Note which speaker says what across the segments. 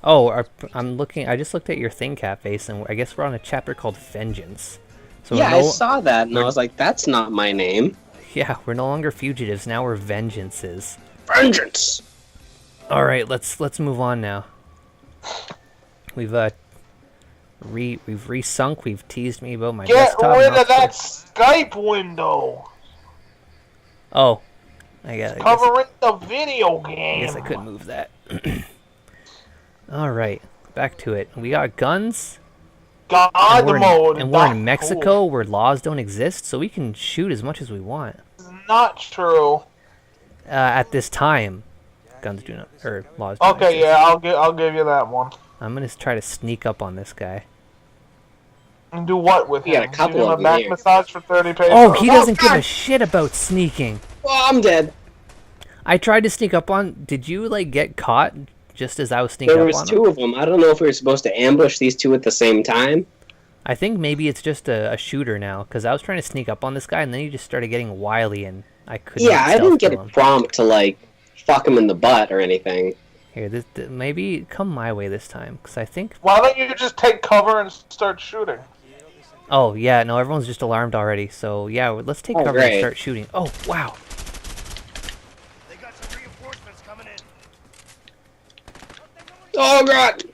Speaker 1: Oh, I'm looking. I just looked at your thing, Catface, and I guess we're on a chapter called Vengeance. So
Speaker 2: Yeah, I saw that, and I was like, that's not my name.
Speaker 1: yeah, we're no longer fugitives. Now we're vengeances.
Speaker 2: Vengeance!
Speaker 1: All right, let's move on now. We've we've re-sunk. We've teased me about my
Speaker 3: Get
Speaker 1: desktop.
Speaker 3: rid of that Skype window.
Speaker 1: Oh, I guess
Speaker 3: Covering the video game.
Speaker 1: I guess I could move that. All right, back to it. We got guns.
Speaker 3: God mode.
Speaker 1: And we're in Mexico where laws don't exist, so we can shoot as much as we want.
Speaker 3: Not true.
Speaker 1: At this time, guns do not, or laws. Don't
Speaker 3: Okay,
Speaker 1: exist.
Speaker 3: yeah, I'll give you that one.
Speaker 1: I'm gonna try to sneak up on this guy.
Speaker 3: And do what with him?
Speaker 2: got a couple
Speaker 3: Give him
Speaker 2: of
Speaker 3: a
Speaker 2: them
Speaker 3: back
Speaker 2: here.
Speaker 3: massage for 30 pesos.
Speaker 1: Oh, he doesn't give a shit about sneaking.
Speaker 2: Well, I'm dead.
Speaker 1: I tried to sneak up on. Did you like get caught just as I was sneaking
Speaker 2: There
Speaker 1: up
Speaker 2: was
Speaker 1: on
Speaker 2: two
Speaker 1: him?
Speaker 2: of them. I don't know if we were supposed to ambush these two at the same time.
Speaker 1: I think maybe it's just a shooter now, because I was trying to sneak up on this guy, and then he just started getting wily, and I couldn't.
Speaker 2: Yeah, I didn't get a
Speaker 1: him.
Speaker 2: prompt to, like, fuck him in the butt or anything.
Speaker 1: Here, maybe come my way this time, because I think.
Speaker 3: Why don't you just take cover and start shooting?
Speaker 1: Oh yeah, no, everyone's just alarmed already. So yeah, let's take cover and start shooting. Oh wow.
Speaker 4: They got some reinforcements coming in.
Speaker 2: Oh god!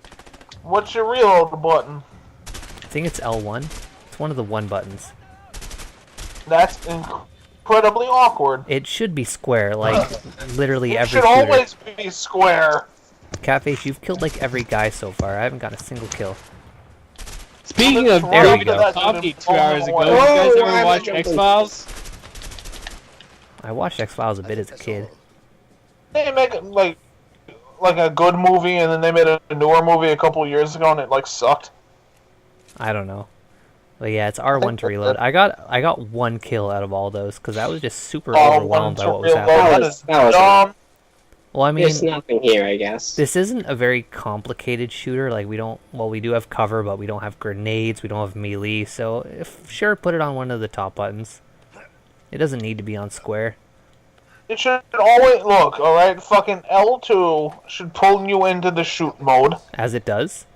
Speaker 3: What's your reload button?
Speaker 1: I think it's L1. It's one of the one buttons.
Speaker 3: That's incredibly awkward.
Speaker 1: It should be square, like literally
Speaker 3: It
Speaker 1: every
Speaker 3: should
Speaker 1: shooter.
Speaker 3: always be square.
Speaker 1: Catface, you've killed like every guy so far. I haven't got a single kill.
Speaker 5: Speaking of
Speaker 1: There we go.
Speaker 5: talking 2 hours ago,
Speaker 3: Whoa,
Speaker 5: you guys
Speaker 2: why
Speaker 5: ever
Speaker 2: am I
Speaker 5: watch
Speaker 2: jumping?
Speaker 5: X-Files?
Speaker 1: I watched X-Files a bit as a kid.
Speaker 3: They make like a good movie, and then they made a newer movie a couple years ago, and it like sucked.
Speaker 1: I don't know. But yeah, it's R1 to reload. I got one kill out of all those, because I was just super overwhelmed by what was happening.
Speaker 2: That was
Speaker 3: dumb.
Speaker 1: Well, I mean,
Speaker 2: there's nothing here, I guess.
Speaker 1: this isn't a very complicated shooter. Like, we do have cover, but we don't have grenades, we don't have melee, so sure, put it on one of the top buttons. It doesn't need to be on square.
Speaker 3: It should always look, alright? Fucking L2 should pull you into the shoot mode.
Speaker 1: As it does.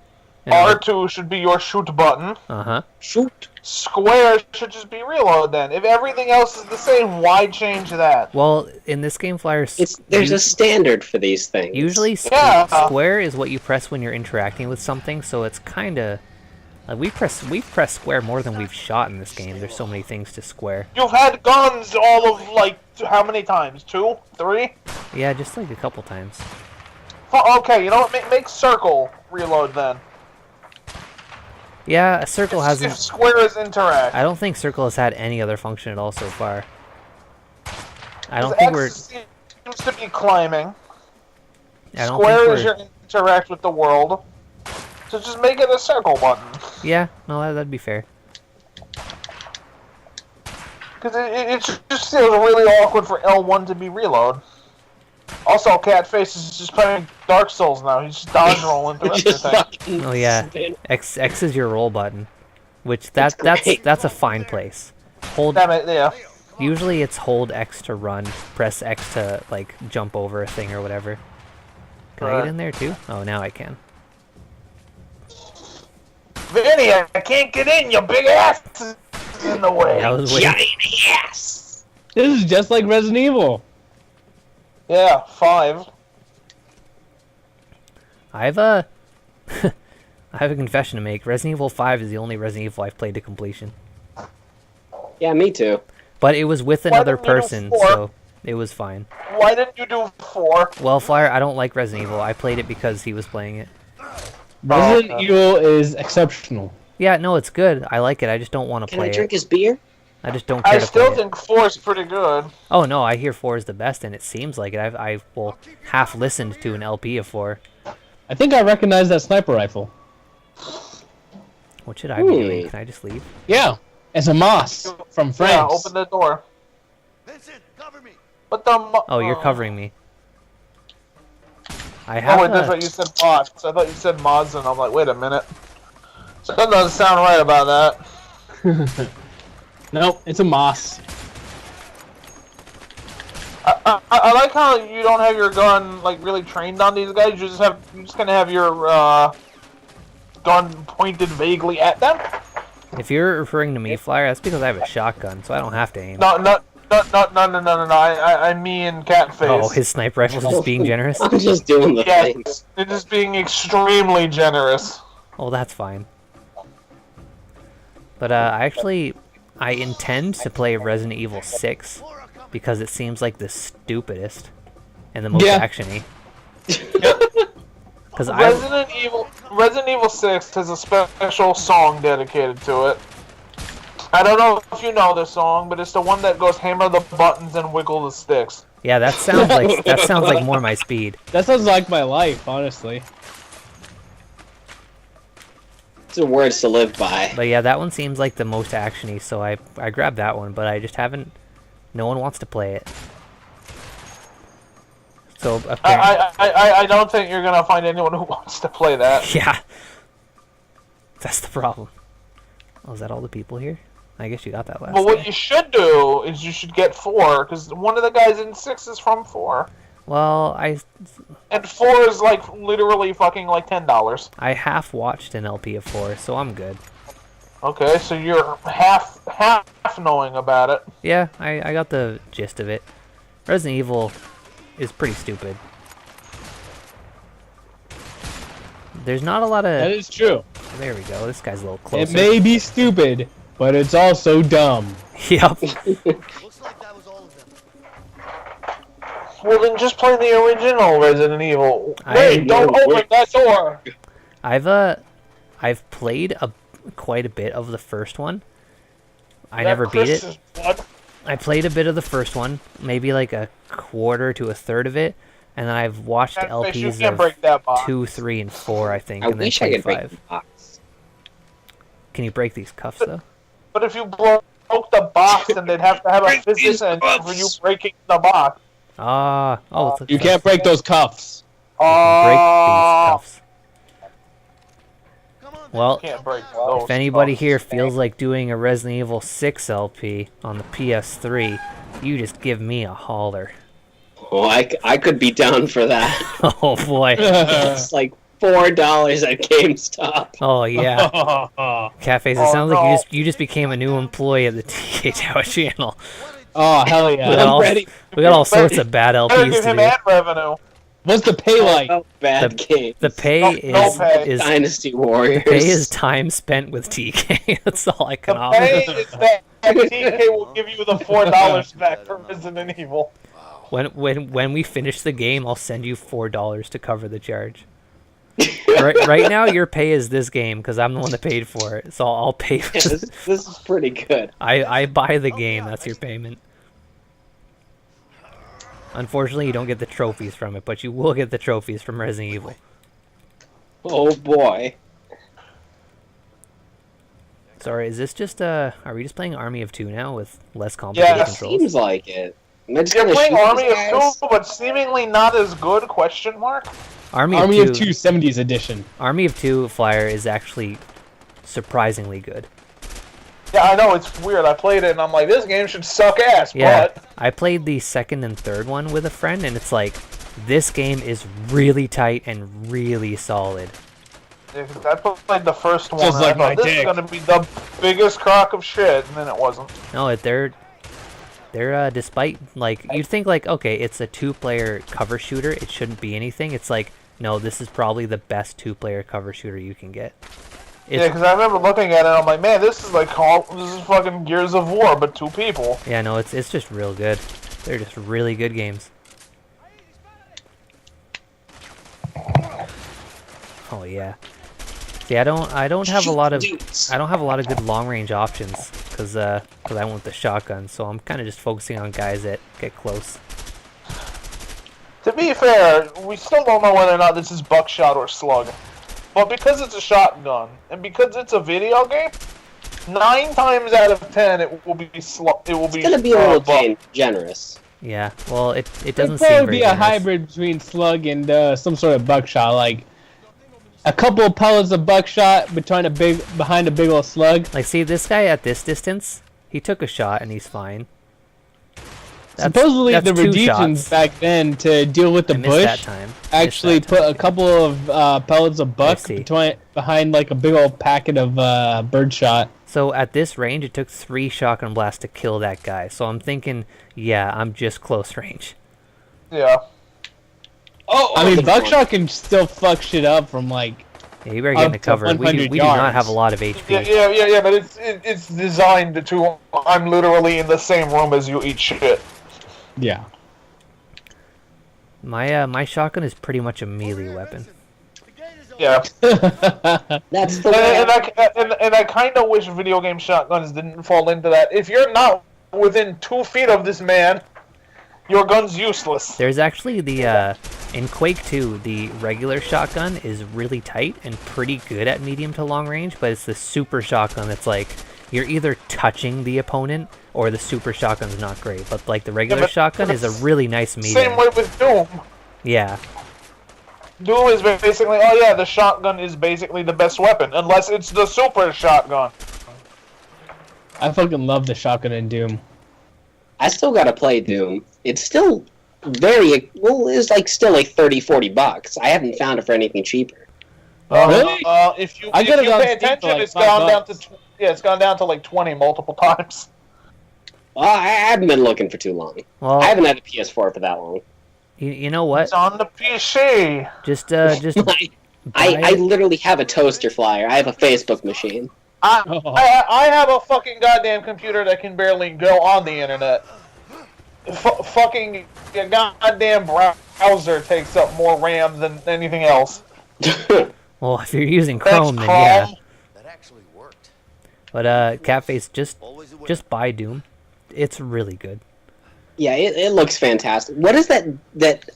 Speaker 1: And
Speaker 3: R2 should be your shoot button.
Speaker 1: uh-huh.
Speaker 2: Shoot!
Speaker 3: Square should just be reload then. If everything else is the same, why change that?
Speaker 1: Well, in this game, Flyers,
Speaker 2: There's a standard for these things.
Speaker 1: usually
Speaker 3: Yeah.
Speaker 1: square is what you press when you're interacting with something, so it's kind of like we've pressed square more than we've shot in this game. There's so many things to square.
Speaker 3: You've had guns all of, like, how many times? 2? 3?
Speaker 1: Yeah, just like a couple times.
Speaker 3: Okay, you know what? Make circle reload then.
Speaker 1: Yeah, a circle
Speaker 3: If
Speaker 1: hasn't.
Speaker 3: square is interact.
Speaker 1: I don't think circle has had any other function at all so far. I don't
Speaker 3: 'Cause
Speaker 1: think we're.
Speaker 3: X seems to be climbing.
Speaker 1: I don't
Speaker 3: Square
Speaker 1: think
Speaker 3: is your interact with the world. So just make it a circle button.
Speaker 1: Yeah, no, that'd be fair.
Speaker 3: Because it just feels really awkward for L1 to be reload. Also, Catface is just playing Dark Souls now. He's just dodge rolling through
Speaker 2: Just
Speaker 3: everything.
Speaker 2: fucking
Speaker 1: Oh yeah,
Speaker 2: spin.
Speaker 1: X is your roll button, which
Speaker 2: That's great.
Speaker 1: that's a fine place. Hold.
Speaker 3: Damn it, yeah.
Speaker 1: Usually it's hold X to run, press X to like jump over a thing or whatever. Can I
Speaker 3: Right.
Speaker 1: get in there too? Oh, now I can.
Speaker 3: Vinny, I can't get in. Your big ass is in the way.
Speaker 1: I was waiting.
Speaker 2: Giant ass!
Speaker 5: This is just like Resident Evil.
Speaker 3: Yeah, 5.
Speaker 1: I have a I have a confession to make. Resident Evil 5 is the only Resident Evil I've played to completion.
Speaker 2: Yeah, me too.
Speaker 1: But it was with another
Speaker 3: didn't you do
Speaker 1: person,
Speaker 3: 4?
Speaker 1: so it was fine.
Speaker 3: Why didn't you do 4?
Speaker 1: Well, Flyer, I don't like Resident Evil. I played it because he was playing it.
Speaker 5: Resident
Speaker 3: okay.
Speaker 5: Evil is exceptional.
Speaker 1: Yeah, no, it's good. I like it. I just don't want to
Speaker 2: Can
Speaker 1: play
Speaker 2: I drink
Speaker 1: it.
Speaker 2: his beer?
Speaker 1: I just don't care
Speaker 3: I
Speaker 1: to
Speaker 3: still
Speaker 1: play it.
Speaker 3: think 4 is pretty good.
Speaker 1: Oh no, I hear 4 is the best, and it seems like it. I've half listened to an LP of 4.
Speaker 5: I think I recognize that sniper rifle.
Speaker 1: What should I be doing? Can I just leave?
Speaker 5: Yeah, it's a Moss from France.
Speaker 3: Yeah, open the door.
Speaker 4: Vincent, cover me.
Speaker 3: But the
Speaker 1: Oh, you're covering me. I
Speaker 3: Oh
Speaker 1: have.
Speaker 3: wait, that's right. You said mods. I thought you said mods, and I'm like, wait a minute. So that doesn't sound right about that.
Speaker 5: Nope, it's a Moss.
Speaker 3: I like how you don't have your gun like really trained on these guys. You're just gonna have your gun pointed vaguely at them.
Speaker 1: If you're referring to me, Flyer, that's because I have a shotgun, so I don't have to aim.
Speaker 3: No. I mean Catface.
Speaker 1: Oh, his sniper rifle's just being generous?
Speaker 2: I'm just doing the
Speaker 3: Yes,
Speaker 2: things.
Speaker 3: it is being extremely generous.
Speaker 1: Oh, that's fine. But I intend to play Resident Evil 6 because it seems like the stupidest and the most
Speaker 5: Yeah.
Speaker 1: actiony. Because I
Speaker 3: Resident Evil 6 has a special song dedicated to it. I don't know if you know this song, but it's the one that goes hammer the buttons and wiggle the sticks.
Speaker 1: yeah, that sounds like more my speed.
Speaker 5: That sounds like my life, honestly.
Speaker 2: It's a words to live by.
Speaker 1: But yeah, that one seems like the most actiony, so I grabbed that one, but I just haven't. No one wants to play it. So apparently,
Speaker 3: I don't think you're gonna find anyone who wants to play that.
Speaker 1: yeah, that's the problem. Oh, is that all the people here? I guess you got that last.
Speaker 3: But what
Speaker 1: guy.
Speaker 3: you should do is you should get 4, because one of the guys in 6 is from 4.
Speaker 1: Well,
Speaker 3: And 4 is like literally fucking like $10.
Speaker 1: I half watched an LP of 4, so I'm good.
Speaker 3: Okay, so you're half knowing about it.
Speaker 1: Yeah, I got the gist of it. Resident Evil is pretty stupid. There's not a lot
Speaker 5: That
Speaker 1: of...
Speaker 5: is true.
Speaker 1: There we go, this guy's a little
Speaker 5: It
Speaker 1: closer.
Speaker 5: may be stupid, but it's also dumb.
Speaker 1: Yep.
Speaker 4: Looks like that was all of them.
Speaker 3: Well, then just play the original Resident Evil.
Speaker 1: I
Speaker 3: Wait, don't
Speaker 2: know
Speaker 3: open that door!
Speaker 1: I've played quite a bit of the first one. I never beat it.
Speaker 3: Chris's blood.
Speaker 1: I played a bit of the first one, maybe like a quarter to a third of it, and then I've watched
Speaker 3: Catface, you
Speaker 1: LPs
Speaker 3: can't break that
Speaker 1: of
Speaker 3: box.
Speaker 1: 2, 3, and 4, I think,
Speaker 2: I
Speaker 1: and then
Speaker 2: wish I could break
Speaker 1: 5.
Speaker 2: the box.
Speaker 1: Can you break these cuffs though?
Speaker 3: But if you broke the box, then they'd have to have a
Speaker 2: Break these
Speaker 3: physics engine for
Speaker 2: cuffs.
Speaker 3: you breaking the box.
Speaker 1: Ah, oh, it's a
Speaker 5: You can't break those cuffs.
Speaker 1: break these cuffs.
Speaker 4: Come on,
Speaker 1: Well,
Speaker 3: Can't break those.
Speaker 1: if anybody
Speaker 3: cuffs.
Speaker 1: here feels like doing a Resident Evil 6 LP on the PS3, you just give me a holler.
Speaker 2: Oh, I could be down for that.
Speaker 1: Oh boy.
Speaker 2: It's like $4 at GameStop.
Speaker 1: Oh yeah. Catface, it sounds like
Speaker 3: no.
Speaker 1: you just became a new employee of the TK Tower channel.
Speaker 5: Oh, hell
Speaker 1: We got
Speaker 5: yeah.
Speaker 1: all,
Speaker 2: ready.
Speaker 1: we got all sorts of bad
Speaker 3: Better
Speaker 1: LPs
Speaker 3: give
Speaker 1: to
Speaker 3: him
Speaker 1: do.
Speaker 3: ad revenue.
Speaker 5: What's the pay like?
Speaker 2: Oh, bad game.
Speaker 1: The pay
Speaker 3: No pay.
Speaker 1: is
Speaker 2: Dynasty Warriors.
Speaker 1: pay is time spent with TK. That's all I can
Speaker 3: The
Speaker 1: offer.
Speaker 3: pay is that TK will give you the $4 back for Resident Evil.
Speaker 1: When we finish the game, I'll send you $4 to cover the charge. right now, your pay is this game because I'm the one that paid for it, so I'll pay.
Speaker 2: Yeah, this is pretty good.
Speaker 1: I buy the game. That's your payment. Unfortunately, you don't get the trophies from it, but you will get the trophies from Resident Evil.
Speaker 2: Oh boy.
Speaker 1: Sorry, is this just are we just playing Army of Two now with less complicated
Speaker 3: Yeah,
Speaker 1: controls?
Speaker 2: Seems like it. Am I just
Speaker 3: You're
Speaker 2: gonna
Speaker 3: playing
Speaker 2: shoot
Speaker 3: Army
Speaker 2: these
Speaker 3: of
Speaker 2: guys?
Speaker 3: 2, but seemingly not as good, question mark?
Speaker 1: Army
Speaker 5: Army
Speaker 1: of
Speaker 5: of
Speaker 1: Two,
Speaker 5: Two 70s edition.
Speaker 1: Army of Two Flyer is actually surprisingly good.
Speaker 3: Yeah, I know, it's weird. I played it and I'm like, this game should suck ass,
Speaker 1: Yeah,
Speaker 3: but...
Speaker 1: I played the second and third one with a friend, and it's like this game is really tight and really solid.
Speaker 3: Yeah, 'cause I played the first one
Speaker 5: Just
Speaker 3: and I
Speaker 5: like my
Speaker 3: thought this is
Speaker 5: dick.
Speaker 3: gonna be the biggest crock of shit, and then it wasn't.
Speaker 1: No, they're despite like you'd think like okay, it's a two-player cover shooter, it shouldn't be anything. It's like no, this is probably the best two-player cover shooter you can get.
Speaker 3: Yeah,
Speaker 1: It's,
Speaker 3: because I remember looking at it and I'm like, man, this is like this is fucking Gears of War, but 2 people.
Speaker 1: yeah, no, it's just real good. They're just really good games. Oh yeah. See, I don't have a lot of
Speaker 2: Dudes.
Speaker 1: I don't have a lot of good long-range options because I went the shotgun, so I'm kind of just focusing on guys that get close.
Speaker 3: To be fair, we still don't know whether or not this is buckshot or slug. But because it's a shotgun, and because it's a video game, 9 times out of 10 it will be slug. It will be.
Speaker 2: It's gonna be a little
Speaker 3: buck.
Speaker 2: generous.
Speaker 1: Yeah, well, it
Speaker 5: It'd
Speaker 1: doesn't seem
Speaker 5: probably
Speaker 1: very
Speaker 5: be a
Speaker 1: generous.
Speaker 5: hybrid between slug and some sort of buckshot, like a couple of pellets of buckshot behind a big old slug.
Speaker 1: Like, see, this guy at this distance, he took a shot and he's fine.
Speaker 5: Supposedly
Speaker 1: that's
Speaker 5: the
Speaker 1: 2
Speaker 5: Rhodesians
Speaker 1: shots.
Speaker 5: back then, to deal with the
Speaker 1: I missed that
Speaker 5: bush,
Speaker 1: time.
Speaker 5: actually put a couple of pellets of buck
Speaker 1: see.
Speaker 5: behind like a big old packet of birdshot.
Speaker 1: So at this range, it took 3 shotgun blasts to kill that guy. So I'm thinking, yeah, I'm just close range.
Speaker 3: Yeah.
Speaker 2: Oh,
Speaker 5: I mean,
Speaker 2: the
Speaker 5: buckshot can still fuck shit up from like.
Speaker 1: Yeah, you better get
Speaker 5: Up
Speaker 1: into
Speaker 5: to
Speaker 1: cover. We
Speaker 5: 100
Speaker 1: do not
Speaker 5: yards.
Speaker 1: have a lot of HP.
Speaker 3: Yeah, but it's designed to. I'm literally in the same room as you eat shit.
Speaker 5: Yeah.
Speaker 1: My shotgun is pretty much a melee weapon.
Speaker 3: Yeah.
Speaker 2: That's the way.
Speaker 3: And I kind of wish video game shotguns didn't fall into that. If you're not within 2 feet of this man, your gun's useless.
Speaker 1: There's actually the in Quake 2, the regular shotgun is really tight and pretty good at medium to long range, but it's the super shotgun that's like you're either touching the opponent or the super shotgun's not great. But like the regular shotgun is a really nice medium.
Speaker 3: Same way with Doom.
Speaker 1: Yeah.
Speaker 3: Doom is basically, oh yeah, the shotgun is basically the best weapon, unless it's the super shotgun.
Speaker 5: I fucking love the shotgun in Doom.
Speaker 2: I still gotta play Doom. It's still very well. It's like still like $30-40. I haven't found it for anything cheaper.
Speaker 5: Really?
Speaker 3: If you
Speaker 5: I got it on
Speaker 3: pay
Speaker 5: Steam for,
Speaker 3: attention,
Speaker 5: like,
Speaker 3: it's gone down
Speaker 5: $5.
Speaker 3: to it's gone down to like 20 multiple times.
Speaker 2: Well, I haven't been looking for too long.
Speaker 1: Well,
Speaker 2: I haven't had a PS4 for that long.
Speaker 1: you know what?
Speaker 3: It's on the PC.
Speaker 1: Just
Speaker 2: I literally have a toaster flyer. I have a Facebook machine.
Speaker 3: I have a fucking goddamn computer that can barely go on the internet. Fucking goddamn browser takes up more RAM than anything else.
Speaker 1: well, if you're using
Speaker 3: Thanks,
Speaker 1: Chrome, then yeah.
Speaker 3: Chrome.
Speaker 4: That actually worked.
Speaker 1: But Catface, just
Speaker 4: Always a winner.
Speaker 1: just buy Doom. It's really good.
Speaker 2: Yeah, it looks fantastic. What is that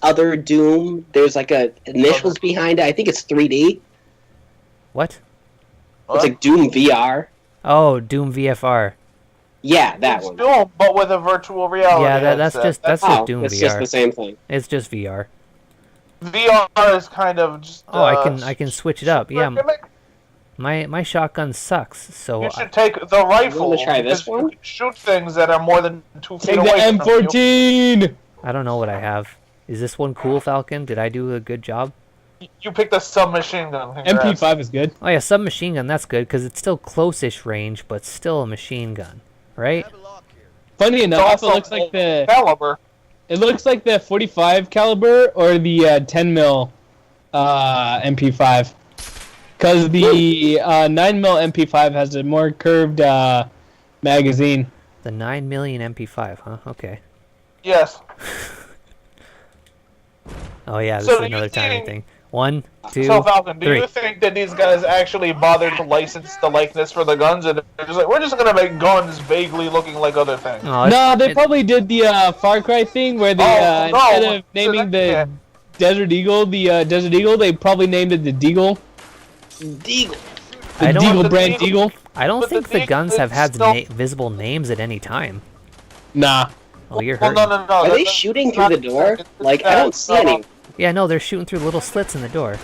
Speaker 2: other Doom? There's like a initials behind it. I think it's 3D.
Speaker 1: What?
Speaker 2: It's like Doom VR.
Speaker 1: Oh, Doom VFR.
Speaker 2: Yeah, that
Speaker 3: It's
Speaker 2: one.
Speaker 3: Doom, but with a virtual reality.
Speaker 1: Yeah, that's
Speaker 3: headset.
Speaker 1: just
Speaker 2: Oh,
Speaker 1: Doom
Speaker 2: it's
Speaker 1: VR.
Speaker 2: just the same thing.
Speaker 1: It's just VR.
Speaker 3: VR is kind of just.
Speaker 1: Oh, I can switch it up. Yeah,
Speaker 3: gimmick.
Speaker 1: my shotgun sucks. So
Speaker 3: You should take the rifle.
Speaker 2: wanna try this
Speaker 3: because you
Speaker 2: one?
Speaker 3: can shoot things that are more than 2 feet
Speaker 5: Take the
Speaker 3: away from you.
Speaker 5: M14.
Speaker 1: I don't know what I have. Is this one cool, Falcon? Did I do a good job?
Speaker 3: You picked a submachine gun. Congrats.
Speaker 5: MP5 is good.
Speaker 1: Oh yeah, submachine gun. That's good because it's still close-ish range, but still a machine gun, right?
Speaker 5: Funny
Speaker 3: It's
Speaker 5: enough,
Speaker 3: also
Speaker 5: it looks like the
Speaker 3: caliber.
Speaker 5: 45 caliber or the 10 mil MP5. Because the 9 mil MP5 has a more curved magazine.
Speaker 1: The 9 million MP5, huh? Okay.
Speaker 3: Yes.
Speaker 1: Oh yeah, this
Speaker 3: So
Speaker 1: is
Speaker 3: do you
Speaker 1: another timing
Speaker 3: think-
Speaker 1: thing. 1, 2,
Speaker 3: So Falcon, do
Speaker 1: 3.
Speaker 3: you think that these guys actually bothered to license the likeness for the guns, and they're just like, we're just gonna make guns vaguely looking like other things?
Speaker 1: Oh,
Speaker 5: No, they probably did the Far Cry thing where they
Speaker 3: Oh, no.
Speaker 5: instead of naming the
Speaker 3: Yeah.
Speaker 5: Desert Eagle, Desert Eagle, they probably named it the Deagle.
Speaker 2: Deagle.
Speaker 5: The
Speaker 1: I don't-
Speaker 5: Deagle
Speaker 3: The
Speaker 5: brand
Speaker 3: Deagle-
Speaker 5: Deagle.
Speaker 1: I don't
Speaker 3: But
Speaker 1: think
Speaker 3: the
Speaker 1: the guns
Speaker 3: thing
Speaker 1: have
Speaker 3: is
Speaker 1: had
Speaker 3: still-
Speaker 1: visible names at any time.
Speaker 5: Nah.
Speaker 1: Oh, you're
Speaker 3: Well,
Speaker 1: hurting.
Speaker 3: no.
Speaker 2: Are they
Speaker 3: that's
Speaker 2: shooting
Speaker 3: not-
Speaker 2: through the door? Like, I don't see any.
Speaker 1: Yeah, no, they're shooting through little slits in the door.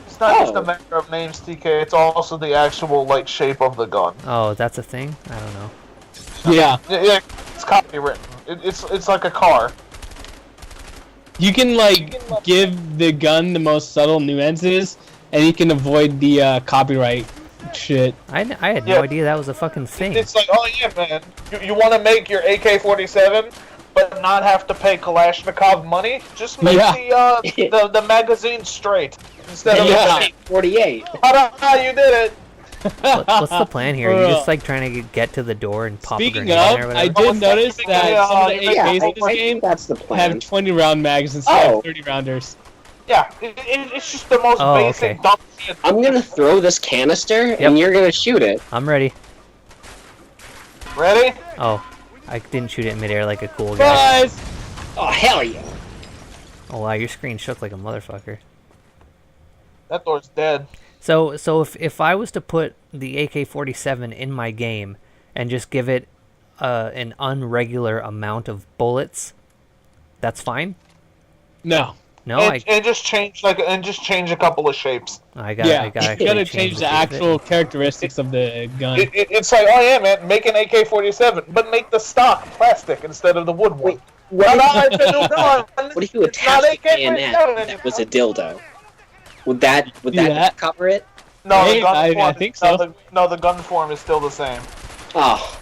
Speaker 3: It's not just
Speaker 2: Oh.
Speaker 3: a matter of names, TK. It's also the actual like shape of the gun.
Speaker 1: Oh, that's a thing? I don't know.
Speaker 5: Yeah.
Speaker 3: Yeah, it's copywritten. It's like a car.
Speaker 5: You can like give the gun the most subtle nuances, and you can avoid the copyright shit.
Speaker 1: I had
Speaker 3: Yeah.
Speaker 1: no idea that was a fucking thing.
Speaker 3: It's like, oh yeah, man, you want to make your AK-47, but not have to pay Kalashnikov money? Just make
Speaker 5: Yeah.
Speaker 3: the magazine straight instead of
Speaker 5: Yeah.
Speaker 2: 48.
Speaker 3: Ta-da, you did it.
Speaker 1: What's the plan here? Are you just like trying to get to the door and pop a
Speaker 5: Speaking
Speaker 1: grenade in
Speaker 5: of,
Speaker 1: or
Speaker 5: I
Speaker 1: whatever?
Speaker 5: did notice that some of the
Speaker 3: Yeah,
Speaker 5: AKs in
Speaker 2: I
Speaker 5: this
Speaker 2: think
Speaker 5: game
Speaker 2: that's the plan.
Speaker 5: have 20 round mags instead
Speaker 2: Oh.
Speaker 5: of 30 rounders.
Speaker 3: Yeah, it's just the most
Speaker 1: Oh,
Speaker 3: basic
Speaker 1: okay.
Speaker 3: dumb shit.
Speaker 2: I'm gonna throw this canister,
Speaker 1: Yep.
Speaker 2: and you're gonna shoot it.
Speaker 1: I'm ready.
Speaker 3: Ready?
Speaker 1: Oh, I didn't shoot it in midair like a cool guy.
Speaker 5: Guys!
Speaker 2: Oh, hell yeah.
Speaker 1: Oh wow, your screen shook like a motherfucker.
Speaker 3: That door's dead.
Speaker 1: So if I was to put the AK-47 in my game and just give it an unregular amount of bullets, that's fine?
Speaker 5: No.
Speaker 1: No,
Speaker 3: And just change a couple of shapes.
Speaker 1: I got
Speaker 5: Yeah,
Speaker 1: I got
Speaker 5: you
Speaker 1: actually
Speaker 5: gotta change the
Speaker 1: shape of it.
Speaker 5: actual characteristics of the gun.
Speaker 3: It's like, oh yeah, man, make an AK-47, but make the stock plastic instead of the wood one.
Speaker 2: Wait,
Speaker 3: What I the new gun?
Speaker 2: What if you
Speaker 3: It's not
Speaker 2: attached a
Speaker 3: AK-47
Speaker 2: bayonet that was a dildo? Would that
Speaker 5: Do that?
Speaker 2: cover it?
Speaker 3: No,
Speaker 5: Hey,
Speaker 3: the gun
Speaker 5: I
Speaker 3: form.
Speaker 5: think
Speaker 3: no,
Speaker 5: so.
Speaker 3: no, the gun form is still the same.
Speaker 2: Oh,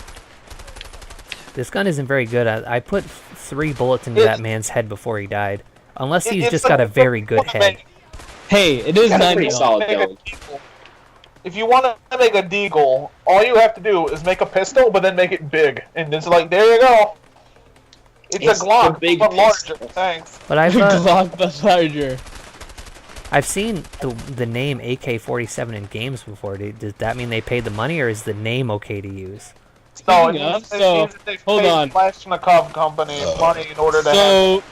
Speaker 1: This gun isn't very good. I put 3 bullets into that man's head before he died. Unless he's
Speaker 3: It's
Speaker 1: just
Speaker 3: like-
Speaker 1: got a very good head.
Speaker 5: Hey, it is
Speaker 2: got a
Speaker 5: 9
Speaker 2: pretty
Speaker 5: mil.
Speaker 2: solid
Speaker 3: Make a
Speaker 2: gun.
Speaker 3: deagle. If you want to make a deagle, all you have to do is make a pistol, but then make it big, and it's like, there you go. It's
Speaker 2: It's
Speaker 3: a Glock,
Speaker 2: the big
Speaker 3: but larger.
Speaker 2: pistol.
Speaker 3: Thanks.
Speaker 1: But I've
Speaker 5: Glock but larger.
Speaker 1: I've seen the name AK-47 in games before. Does that mean they paid the money, or is the name okay to use?
Speaker 3: No,
Speaker 5: Speaking of,
Speaker 3: it
Speaker 5: so,
Speaker 3: means that they've
Speaker 5: hold
Speaker 3: paid
Speaker 5: on.
Speaker 3: Kalashnikov company money in order to have.
Speaker 5: So,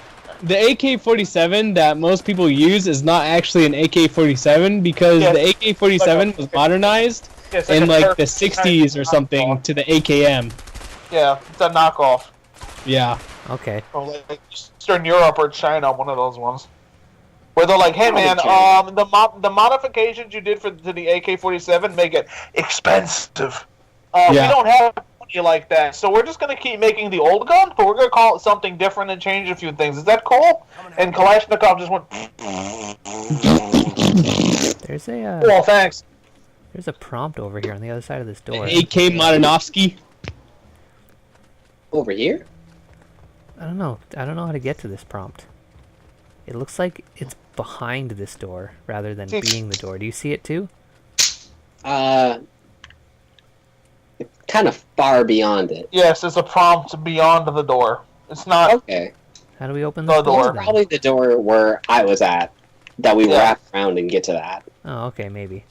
Speaker 5: the AK-47 that most people use is not actually an AK-47 because
Speaker 3: Yes.
Speaker 5: the AK-47 was modernized
Speaker 3: It's
Speaker 5: in
Speaker 3: a
Speaker 5: like the
Speaker 3: perfect
Speaker 5: 60s or something
Speaker 3: knockoff.
Speaker 5: to the AKM.
Speaker 3: Yeah, it's a knockoff.
Speaker 5: Yeah.
Speaker 1: Okay.
Speaker 3: Or like Eastern Europe or China, one of those ones. Where they're like, hey
Speaker 2: Probably
Speaker 3: man,
Speaker 2: China.
Speaker 3: the modifications you did to the AK-47 make it expensive. We
Speaker 5: Yeah.
Speaker 3: don't have money like that, so we're just gonna keep making the old gun, but we're gonna call it something different and change a few things. Is that cool? And Kalashnikov just went,
Speaker 1: There's a
Speaker 3: well, thanks.
Speaker 1: there's a prompt over here on the other side of this door.
Speaker 5: AK Modernovsky.
Speaker 2: Over here?
Speaker 1: I don't know. I don't know how to get to this prompt. It looks like it's behind this door rather than being the door. Do you see it too?
Speaker 2: It's kind of far beyond it.
Speaker 3: Yes, it's a prompt beyond the door. It's not.
Speaker 2: Okay.
Speaker 1: How do we open
Speaker 3: The
Speaker 1: this door?
Speaker 3: door.
Speaker 1: then?
Speaker 2: Probably the door where I was at. That we
Speaker 3: Yeah.
Speaker 2: wrap around and get to that.
Speaker 1: Oh, okay, maybe.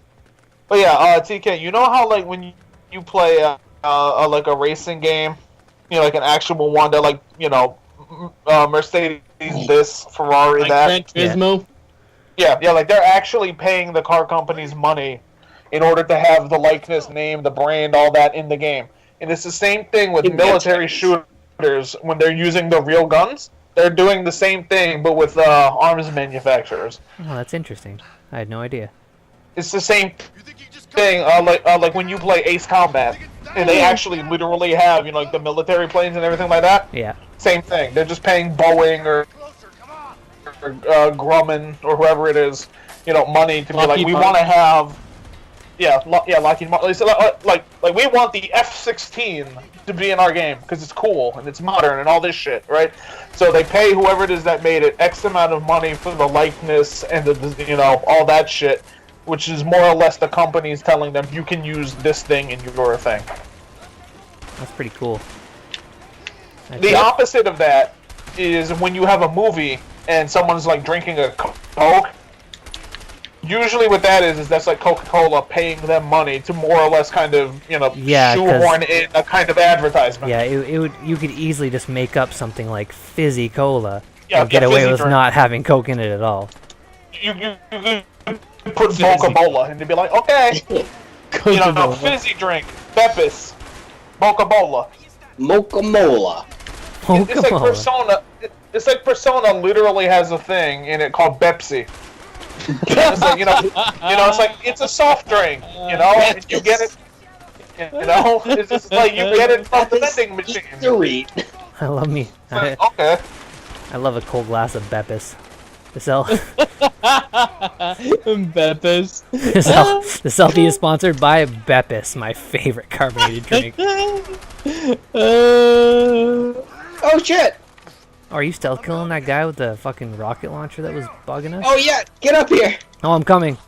Speaker 3: But yeah, TK, you know how like when you play like a racing game, you know, like an actual one that like Mercedes this, Ferrari
Speaker 5: Like
Speaker 3: that.
Speaker 5: Gran Turismo.
Speaker 3: Yeah, like they're actually paying the car companies money in order to have the likeness, name, the brand, all that in the game. And it's the same thing with
Speaker 2: It
Speaker 3: military
Speaker 2: gets-
Speaker 3: shooters when they're using the real guns. They're doing the same thing, but with arms manufacturers.
Speaker 1: Oh, that's interesting. I had no idea.
Speaker 3: It's the same
Speaker 4: You think you just
Speaker 3: thing, like when you play Ace Combat, and they actually literally have, like the military planes and everything like that.
Speaker 1: Yeah.
Speaker 3: Same thing. They're just paying Boeing or
Speaker 4: closer, come on.
Speaker 3: Grumman or whoever it is, money to be like,
Speaker 5: Lockheed
Speaker 3: we
Speaker 5: Martin.
Speaker 3: want to have, Lockheed Martin. Like we want the F-16 to be in our game because it's cool and it's modern and all this shit, right? So they pay whoever it is that made it X amount of money for the likeness and the all that shit, which is more or less the companies telling them you can use this thing in your thing.
Speaker 1: That's pretty cool.
Speaker 3: The opposite of that is when you have a movie and someone's like drinking a Coke. Usually, what that is that's like Coca-Cola paying them money to more or less kind of
Speaker 1: Yeah, 'cause-
Speaker 3: shoehorn in a kind of advertisement.
Speaker 1: Yeah, it would. You could easily just make up something like Fizzy Cola
Speaker 3: Yeah,
Speaker 1: and get
Speaker 3: yeah,
Speaker 1: away
Speaker 3: fizzy
Speaker 1: with
Speaker 3: drink.
Speaker 1: not having Coke in it at all.
Speaker 3: You put Coca-Cola and they'd be like, okay,
Speaker 5: Coca-Cola.
Speaker 3: fizzy drink, Beppis, Coca-Cola.
Speaker 2: Mocha-mola.
Speaker 3: It's like
Speaker 1: Coca-Cola.
Speaker 3: Persona. It's like Persona literally has a thing in it called Pepsi. It's like it's like it's a soft drink, and you get it. It's just like you get it from the vending machine. It's
Speaker 2: Dorit.
Speaker 1: I love me.
Speaker 3: like, okay.
Speaker 1: I love a cold glass of Beppis. This L
Speaker 5: Beppis.
Speaker 1: the selfie is sponsored by Beppis, my favorite carbonated drink.
Speaker 2: Oh shit!
Speaker 1: Oh, are you stealth killing that guy with the fucking rocket launcher that was bugging us?
Speaker 2: Oh yeah, get up here!
Speaker 1: Oh, I'm coming.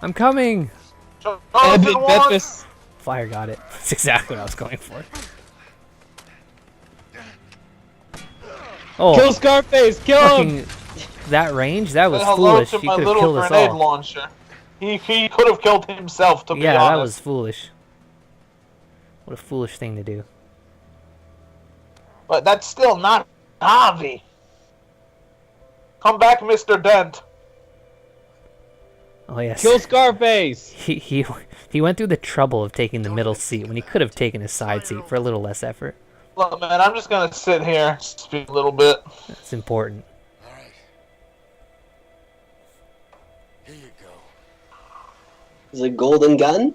Speaker 1: I'm coming.
Speaker 5: Beppis.
Speaker 1: Fire got it. That's exactly what I was going for. Oh,
Speaker 5: Kill Scarface. Kill him.
Speaker 1: fucking that range? That was
Speaker 3: Hello
Speaker 1: foolish.
Speaker 3: to
Speaker 1: He
Speaker 3: my
Speaker 1: could have
Speaker 3: little
Speaker 1: killed us
Speaker 3: grenade
Speaker 1: all.
Speaker 3: launcher. He could have killed himself, to be
Speaker 1: Yeah,
Speaker 3: honest.
Speaker 1: that was foolish. What a foolish thing to do.
Speaker 3: But that's still not Navi. Come back, Mr. Dent.
Speaker 1: Oh yes.
Speaker 5: Kill Scarface.
Speaker 1: He went through the trouble of taking the middle seat when he could have taken his side seat for a little less effort.
Speaker 3: Look, man, I'm just gonna sit here, speak a little bit.
Speaker 1: That's important.
Speaker 4: All right. Here you go.
Speaker 2: Is it golden gun?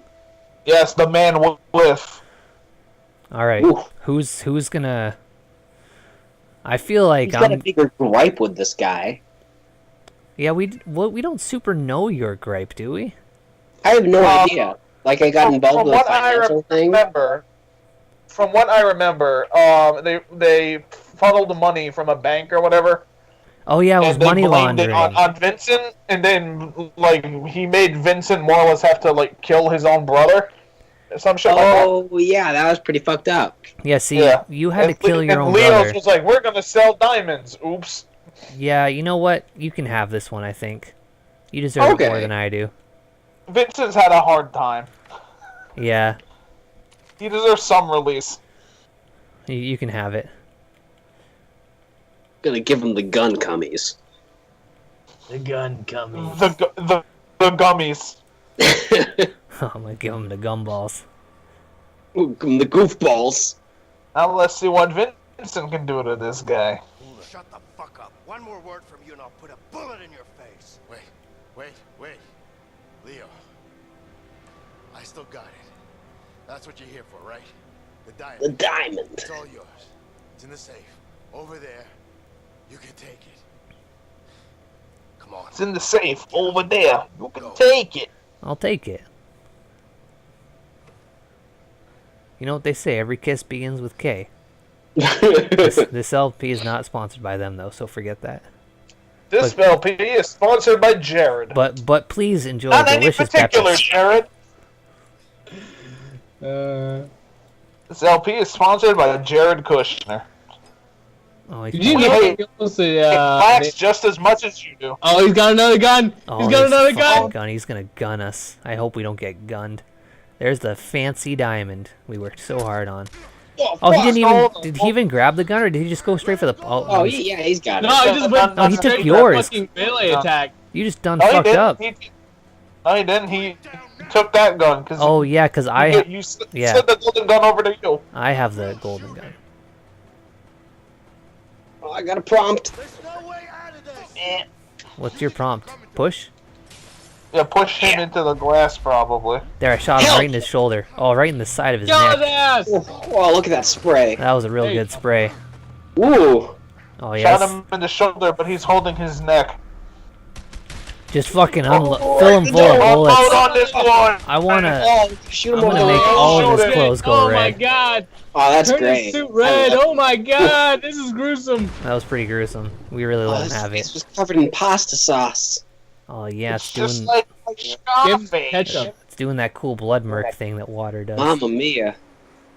Speaker 3: Yes, the man with.
Speaker 1: All right.
Speaker 2: Ooh.
Speaker 1: Who's gonna? I feel like
Speaker 2: He's got a
Speaker 1: I'm.
Speaker 2: bigger gripe with this guy.
Speaker 1: Yeah, we don't super know your gripe, do we?
Speaker 2: I have no idea. Like, I got involved
Speaker 3: From
Speaker 2: with a
Speaker 3: what I
Speaker 2: financial thing.
Speaker 3: remember, they funneled the money from a bank or whatever,
Speaker 1: Oh yeah, it was
Speaker 3: and they
Speaker 1: money
Speaker 3: blamed it
Speaker 1: laundering.
Speaker 3: on Vincent, and then like he made Vincent more or less have to like kill his own brother, some shit like that.
Speaker 2: Oh, yeah, that was pretty fucked up.
Speaker 1: Yeah, see,
Speaker 3: Yeah.
Speaker 1: you had to
Speaker 3: And
Speaker 1: kill your
Speaker 3: and
Speaker 1: own
Speaker 3: Leo's
Speaker 1: brother.
Speaker 3: was like, "We're gonna sell diamonds." Oops.
Speaker 1: Yeah, you know what? You can have this one, I think. You deserve it more
Speaker 2: Okay.
Speaker 1: than I do.
Speaker 3: Vincent's had a hard time.
Speaker 1: Yeah,
Speaker 3: He deserves some release.
Speaker 1: you can have it.
Speaker 2: Gonna give him the gun cummies.
Speaker 5: The gun coming.
Speaker 3: The gummies.
Speaker 1: I'm gonna give him the gumballs.
Speaker 2: The goofballs.
Speaker 3: Now let's see what Vincent can do to this guy.
Speaker 4: Shut the fuck up. One more word from you and I'll put a bullet in your face.
Speaker 6: Wait. Leo. I still got it. That's what you're here for, right? The diamond.
Speaker 2: The diamond.
Speaker 6: It's all yours. It's in the safe. Over there. You can take it. Come on.
Speaker 3: It's in the safe over there. You can
Speaker 6: Go.
Speaker 3: take it.
Speaker 1: I'll take it. You know what they say? Every kiss begins with K. This LP is not sponsored by them, though, so forget that.
Speaker 3: This LP is sponsored by Jared.
Speaker 1: But please enjoy
Speaker 3: Not any
Speaker 1: delicious
Speaker 3: particular
Speaker 1: peppers.
Speaker 3: Jared.
Speaker 5: Uh,
Speaker 3: This LP is sponsored by Jared Kushner.
Speaker 1: Oh,
Speaker 5: did you
Speaker 3: We
Speaker 5: know
Speaker 3: hate-
Speaker 5: he also,
Speaker 3: It lacks just as much as you do.
Speaker 5: oh, he's got another gun!
Speaker 1: oh,
Speaker 5: He's got
Speaker 1: this
Speaker 5: another
Speaker 1: fucking
Speaker 5: gun!
Speaker 1: He's gonna gun us. I hope we don't get gunned. There's the fancy diamond we worked so hard on. Oh, he didn't even. Did he even grab the gun, or did he just go straight for the?
Speaker 2: Oh, yeah, he's got it.
Speaker 5: No, he just went
Speaker 1: No, he took
Speaker 5: straight for
Speaker 1: yours.
Speaker 5: a fucking melee
Speaker 3: No.
Speaker 5: attack.
Speaker 1: You just done
Speaker 3: No, he
Speaker 1: fucked
Speaker 3: didn't.
Speaker 1: up.
Speaker 3: No, he didn't. He took that gun because
Speaker 1: Oh yeah, cause
Speaker 3: you sent
Speaker 1: yeah.
Speaker 3: the golden gun over to you.
Speaker 1: I have the golden gun.
Speaker 2: Oh, I got a prompt.
Speaker 4: There's no way out of this.
Speaker 1: What's your prompt? Push?
Speaker 3: Yeah, push him into the glass probably.
Speaker 1: There, I shot him
Speaker 2: Help!
Speaker 1: right in his shoulder. Oh, right in the side of his
Speaker 5: Kill his
Speaker 1: neck.
Speaker 5: ass!
Speaker 2: Oh, look at that spray.
Speaker 1: That was a real
Speaker 5: Hey.
Speaker 1: good spray.
Speaker 2: Ooh.
Speaker 1: Oh
Speaker 3: Shot
Speaker 1: yes.
Speaker 3: him in the shoulder, but he's holding his neck.
Speaker 1: Just fucking
Speaker 2: Oh,
Speaker 1: fill him full of
Speaker 3: Hold
Speaker 1: bullets.
Speaker 3: on this one.
Speaker 1: I wanna.
Speaker 2: Oh, shoot him
Speaker 1: I'm gonna
Speaker 2: over
Speaker 1: make
Speaker 2: the
Speaker 1: all
Speaker 3: shoot
Speaker 1: of his
Speaker 3: it.
Speaker 1: clothes go
Speaker 5: Oh my
Speaker 1: red.
Speaker 5: god!
Speaker 2: Oh, that's
Speaker 5: Turn
Speaker 2: great.
Speaker 5: his suit red! Oh my god! This is gruesome!
Speaker 1: That was pretty gruesome. We really
Speaker 2: Oh,
Speaker 1: let him
Speaker 2: his
Speaker 1: have
Speaker 2: face
Speaker 1: it.
Speaker 2: was covered in pasta sauce.
Speaker 1: Oh yeah,
Speaker 3: It's
Speaker 1: it's
Speaker 3: just
Speaker 1: doing
Speaker 3: like
Speaker 5: Give
Speaker 3: Scarface.
Speaker 5: ketchup.
Speaker 1: it's doing that cool blood murk thing that water does.
Speaker 2: Mamma mia.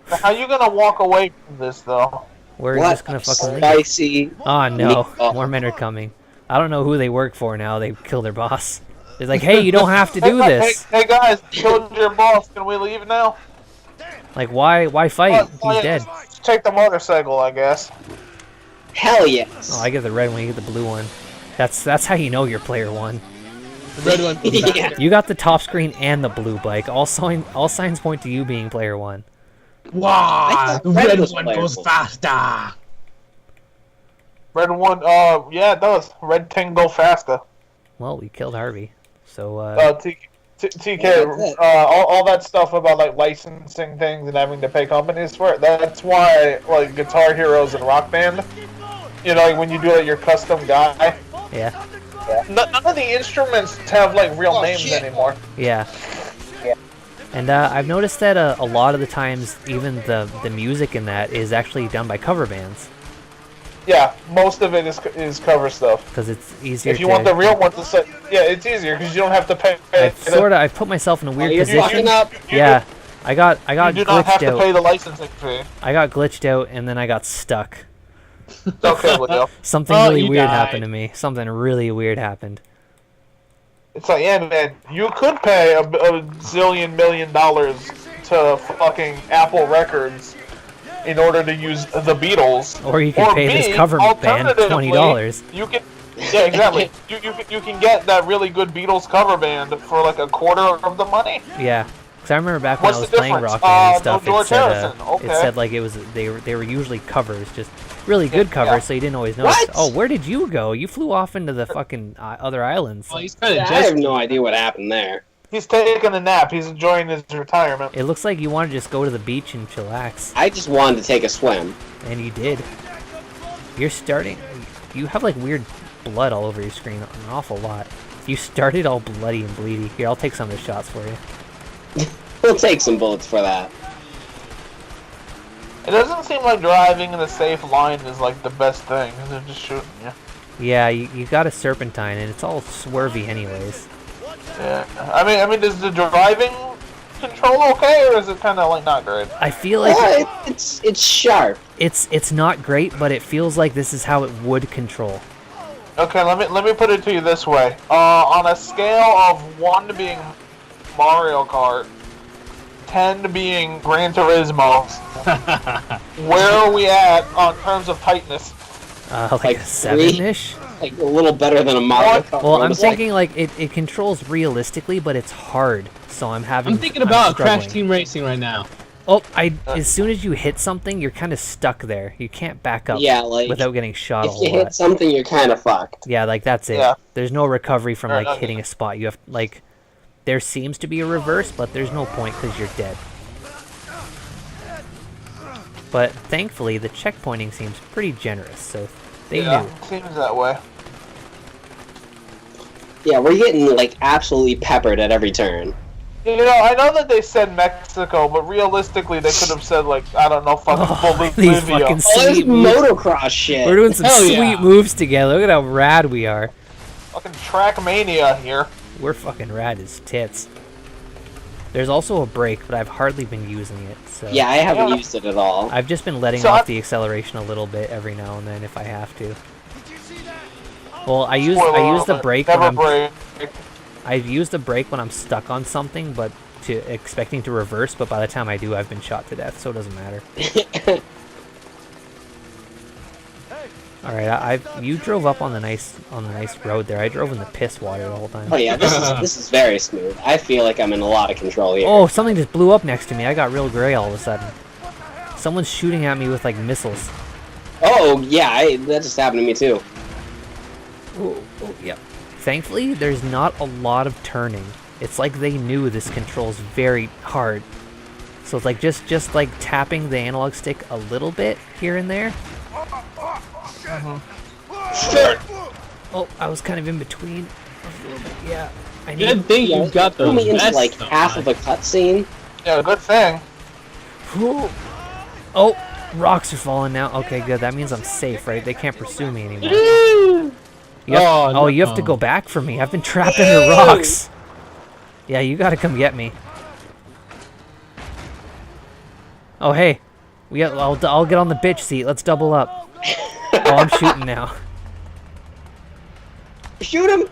Speaker 3: How you gonna walk away from this though?
Speaker 1: We're
Speaker 2: What
Speaker 1: just gonna fucking leave.
Speaker 2: spicy.
Speaker 1: Oh no,
Speaker 2: meatball.
Speaker 1: more men are coming. I don't know who they work for now. They killed their boss. They're like, hey, you don't have to do this.
Speaker 3: Hey guys, killed your boss. Can we leave now?
Speaker 1: Like, why fight?
Speaker 3: Oh,
Speaker 1: He's
Speaker 3: yeah,
Speaker 1: dead.
Speaker 3: just take the motorcycle, I guess.
Speaker 2: Hell yes.
Speaker 1: Oh, I get the red one. You get the blue one. That's how you know you're player one.
Speaker 5: The red one.
Speaker 2: Yeah.
Speaker 1: You got the top screen and the blue bike. All signs point to you being player one.
Speaker 5: Wow! The
Speaker 2: red
Speaker 5: red
Speaker 2: was
Speaker 5: one
Speaker 2: player
Speaker 5: goes
Speaker 2: one.
Speaker 5: faster!
Speaker 3: Red one, yeah, it does. Red ting go faster.
Speaker 1: Well, we killed Harvey. So
Speaker 3: TK,
Speaker 2: Yeah, that's it.
Speaker 3: all that stuff about like licensing things and having to pay companies for it. That's why like Guitar Heroes and Rock Band, you know, like when you do like your custom guy,
Speaker 1: yeah,
Speaker 3: none of the instruments have like real
Speaker 2: Oh,
Speaker 3: names
Speaker 2: shit.
Speaker 3: anymore.
Speaker 1: yeah. And I've noticed that a lot of the times, even the music in that is actually done by cover bands
Speaker 3: Yeah, most of it is cover stuff.
Speaker 1: because it's easier.
Speaker 3: If you
Speaker 1: to,
Speaker 3: want the real one to set, yeah, it's easier because you don't have to pay.
Speaker 1: I've put myself in a weird
Speaker 2: you're
Speaker 1: position.
Speaker 2: fucking up.
Speaker 1: Yeah, I got
Speaker 3: You do not have
Speaker 1: glitched
Speaker 3: to pay
Speaker 1: out.
Speaker 3: the licensing fee.
Speaker 1: I got glitched out, and then I got stuck.
Speaker 3: It's okay, Leo.
Speaker 1: Something
Speaker 5: Oh,
Speaker 1: really
Speaker 5: you
Speaker 1: weird
Speaker 5: died.
Speaker 1: happened to me. Something really weird happened.
Speaker 3: It's like, yeah, man, you could pay a zillion million dollars to fucking Apple Records in order to use the Beatles.
Speaker 1: Or you could pay this
Speaker 3: B,
Speaker 1: cover band
Speaker 3: alternatively,
Speaker 1: $20.
Speaker 3: You can, yeah, exactly. you can get that really good Beatles cover band for like a quarter of the money.
Speaker 1: Yeah, because I remember back when
Speaker 3: What's
Speaker 1: I was
Speaker 3: the
Speaker 1: playing
Speaker 3: difference?
Speaker 1: Rock Band and
Speaker 3: No
Speaker 1: stuff,
Speaker 3: George
Speaker 1: it said
Speaker 3: Harrison. Okay.
Speaker 1: it said like it was they were usually covers, just really good covers,
Speaker 3: yeah.
Speaker 1: so you didn't always notice.
Speaker 2: What?
Speaker 1: Oh, where did you go? You flew off into the fucking other islands.
Speaker 5: Well, he's kind
Speaker 2: I
Speaker 5: of
Speaker 2: have
Speaker 5: just.
Speaker 2: no idea what happened there.
Speaker 3: He's taking a nap. He's enjoying his retirement.
Speaker 1: It looks like you want to just go to the beach and chillax,
Speaker 2: I just wanted to take a swim.
Speaker 1: and you did. You're starting. You have like weird blood all over your screen, an awful lot. You started all bloody and bleedy. Here, I'll take some of the shots for you.
Speaker 2: We'll take some bullets for that.
Speaker 3: It doesn't seem like driving in a safe line is like the best thing. They're just shooting you.
Speaker 1: Yeah, you got a serpentine, and it's all swervy anyways.
Speaker 3: Yeah. I mean, is the driving control okay, or is it kind of like not great?
Speaker 1: I feel like
Speaker 2: It's sharp.
Speaker 1: it's not great, but it feels like this is how it would control.
Speaker 3: Okay, let me put it to you this way. On a scale of 1 being Mario Kart, 10 being Gran Turismo, where are we at on terms of tightness?
Speaker 1: Like a 7-ish?
Speaker 2: Like a little better than a Mario Kart.
Speaker 1: Well, I'm
Speaker 2: motorcycle.
Speaker 1: thinking like it controls realistically, but it's hard, so I'm
Speaker 5: thinking about Crash
Speaker 1: struggling.
Speaker 5: Team Racing right now.
Speaker 1: Oh, as soon as you hit something, you're kind of stuck there. You can't back up
Speaker 2: Yeah, like,
Speaker 1: without getting shot a
Speaker 2: if
Speaker 1: whole
Speaker 2: you hit
Speaker 1: lot.
Speaker 2: something, you're kind of fucked.
Speaker 1: Yeah, like that's it.
Speaker 3: Yeah.
Speaker 1: There's no recovery from
Speaker 3: Fair
Speaker 1: like
Speaker 3: enough.
Speaker 1: hitting a spot. You have like, there seems to be a reverse, but there's no point because you're dead. But thankfully, the checkpointing seems pretty generous, so they
Speaker 3: Yeah,
Speaker 1: knew.
Speaker 3: seems that way.
Speaker 2: Yeah, we're getting like absolutely peppered at every turn.
Speaker 3: You know, I know that they said Mexico, but realistically, they could have said like I don't know, fucking
Speaker 1: These
Speaker 3: Bolivia.
Speaker 1: fucking
Speaker 2: Oh, this
Speaker 1: sweet moves.
Speaker 2: motocross shit.
Speaker 1: We're doing some
Speaker 5: Hell
Speaker 1: sweet
Speaker 5: yeah.
Speaker 1: moves together. Look at how rad we are.
Speaker 3: Fucking Trackmania here.
Speaker 1: We're fucking rad as tits. There's also a brake, but I've hardly been using it. So
Speaker 2: Yeah, I haven't
Speaker 3: Yeah.
Speaker 2: used it at all.
Speaker 1: I've just been letting
Speaker 3: So
Speaker 1: off
Speaker 3: I-
Speaker 1: the acceleration a little bit every now and then if I have to. Well, I use
Speaker 3: Spoiler
Speaker 1: the
Speaker 3: alert,
Speaker 1: brake
Speaker 3: never
Speaker 1: when I'm
Speaker 3: brake.
Speaker 1: I use the brake when I'm stuck on something, but expecting to reverse. But by the time I do, I've been shot to death, so it doesn't matter. All right, you drove up on the nice road there. I drove in the piss water the whole time.
Speaker 2: Oh yeah, this is very smooth. I feel like I'm in a lot of control here.
Speaker 1: Oh, something just blew up next to me. I got real gray all of a sudden. Someone's shooting at me with like missiles.
Speaker 2: Oh yeah, that just happened to me too.
Speaker 1: Oh, yeah. Thankfully, there's not a lot of turning. It's like they knew this controls very hard. So it's like just like tapping the analog stick a little bit here and there. Oh, I was kind of in between. A little bit, yeah. I
Speaker 5: Good
Speaker 1: need.
Speaker 5: thing you got
Speaker 2: Threw
Speaker 5: those
Speaker 2: me into
Speaker 5: vests
Speaker 2: like
Speaker 5: though,
Speaker 2: half
Speaker 5: man.
Speaker 2: of a cutscene.
Speaker 3: Yeah, good thing.
Speaker 1: Oh, rocks are falling now. Okay, good. That means I'm safe, right? They can't pursue me anymore.
Speaker 5: Woo!
Speaker 1: You have,
Speaker 5: Oh,
Speaker 1: you have to
Speaker 5: no.
Speaker 1: go back for me. I've been trapped under rocks. Yeah, you gotta come get me. Oh, hey. I'll get on the bitch seat. Let's double up. Oh, I'm shooting now.
Speaker 2: Shoot him!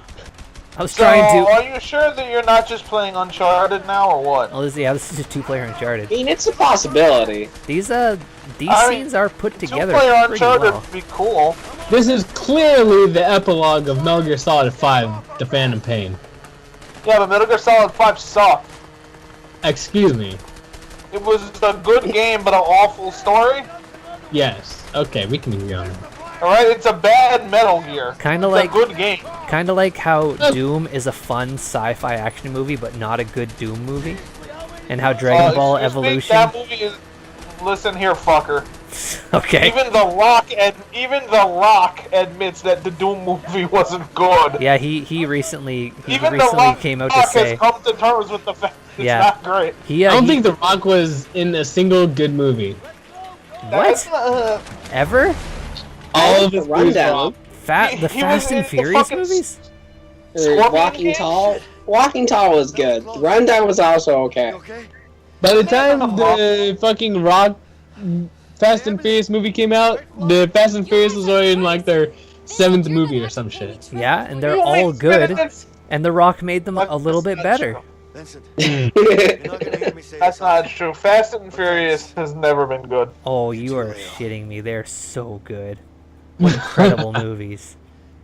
Speaker 1: I was
Speaker 3: So,
Speaker 1: trying to.
Speaker 3: are you sure that you're not just playing Uncharted now, or what?
Speaker 1: Oh, this is a two-player Uncharted.
Speaker 2: I mean, it's a possibility.
Speaker 1: These
Speaker 3: I mean,
Speaker 1: scenes are put together
Speaker 3: Two-player
Speaker 1: pretty
Speaker 3: Uncharted
Speaker 1: well.
Speaker 3: would be cool.
Speaker 5: This is clearly the epilogue of Metal Gear Solid 5, The Phantom Pain.
Speaker 3: Yeah, but Metal Gear Solid 5 sucked.
Speaker 5: Excuse me.
Speaker 3: It was a good game, but an awful story.
Speaker 5: Yes. Okay, we can agree on that.
Speaker 3: Alright, it's a bad Metal Gear.
Speaker 1: Kinda
Speaker 3: It's
Speaker 1: like-
Speaker 3: a good game.
Speaker 1: Kind of like how Doom is a fun sci-fi action movie, but not a good Doom movie, and how Dragon Ball
Speaker 3: excuse me,
Speaker 1: Evolution.
Speaker 3: that movie is... Listen here, fucker.
Speaker 1: Okay.
Speaker 3: Even The Rock admits that the Doom movie wasn't good.
Speaker 1: Yeah, he recently
Speaker 3: Even The
Speaker 1: recently
Speaker 3: Rock
Speaker 1: came out to
Speaker 3: has
Speaker 1: say
Speaker 3: come to terms with the fact it's
Speaker 1: Yeah.
Speaker 3: not great.
Speaker 1: he.
Speaker 5: I don't
Speaker 1: he-
Speaker 5: think The Rock was in a single good movie.
Speaker 3: That's
Speaker 1: what
Speaker 3: not,
Speaker 1: ever
Speaker 5: All of
Speaker 2: the
Speaker 5: his movies
Speaker 2: rundown.
Speaker 1: the
Speaker 3: He was
Speaker 1: Fast
Speaker 3: in
Speaker 1: and
Speaker 3: the
Speaker 1: Furious
Speaker 3: fucking
Speaker 1: movies.
Speaker 3: Scorpion
Speaker 2: Walking
Speaker 3: King?
Speaker 2: Tall. Walking Tall was good. Rundown was also okay.
Speaker 4: Okay?
Speaker 5: By the time the fucking Rock Fast and Furious movie came out, the Fast and Furious was already in like their 7th movie or some shit.
Speaker 1: Yeah, and they're
Speaker 3: You
Speaker 1: all
Speaker 3: ain't
Speaker 1: good,
Speaker 3: spinning
Speaker 1: and The Rock made them a little bit
Speaker 3: That's
Speaker 1: better.
Speaker 3: true.
Speaker 4: Vincent, you're not gonna hear me say
Speaker 3: That's
Speaker 4: this.
Speaker 3: not true. Fast and Furious has never been good.
Speaker 1: Oh, you are shitting me. They're so good. What incredible movies.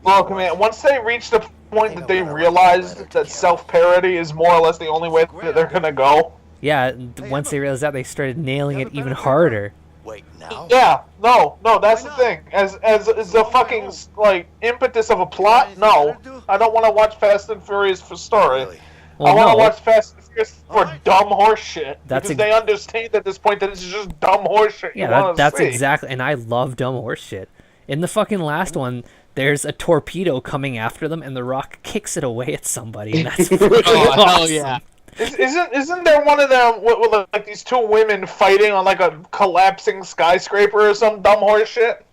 Speaker 3: Look, man, once they reach the point that they realized that self-parody is more or less the only way that they're gonna go.
Speaker 1: Yeah, once they realized that, they started nailing it even harder.
Speaker 4: Wait, now?
Speaker 3: Yeah, no, that's the thing. As the fucking like impetus of a plot, no, I don't want to watch Fast and Furious for story.
Speaker 4: Really?
Speaker 3: I
Speaker 1: Well,
Speaker 3: want to
Speaker 1: no.
Speaker 3: watch Fast and Furious for dumb horse shit.
Speaker 1: That's
Speaker 3: Because they understand at this point that it's just dumb horse shit.
Speaker 1: Yeah,
Speaker 3: you wanna
Speaker 1: that's
Speaker 3: see.
Speaker 1: exactly. And I love dumb horse shit. In the fucking last one, there's a torpedo coming after them, and The Rock kicks it away at somebody, and that's fucking
Speaker 5: Oh, hell
Speaker 1: awesome.
Speaker 5: yeah.
Speaker 3: Isn't there one of them with like these two women fighting on like a collapsing skyscraper or some dumb horse shit?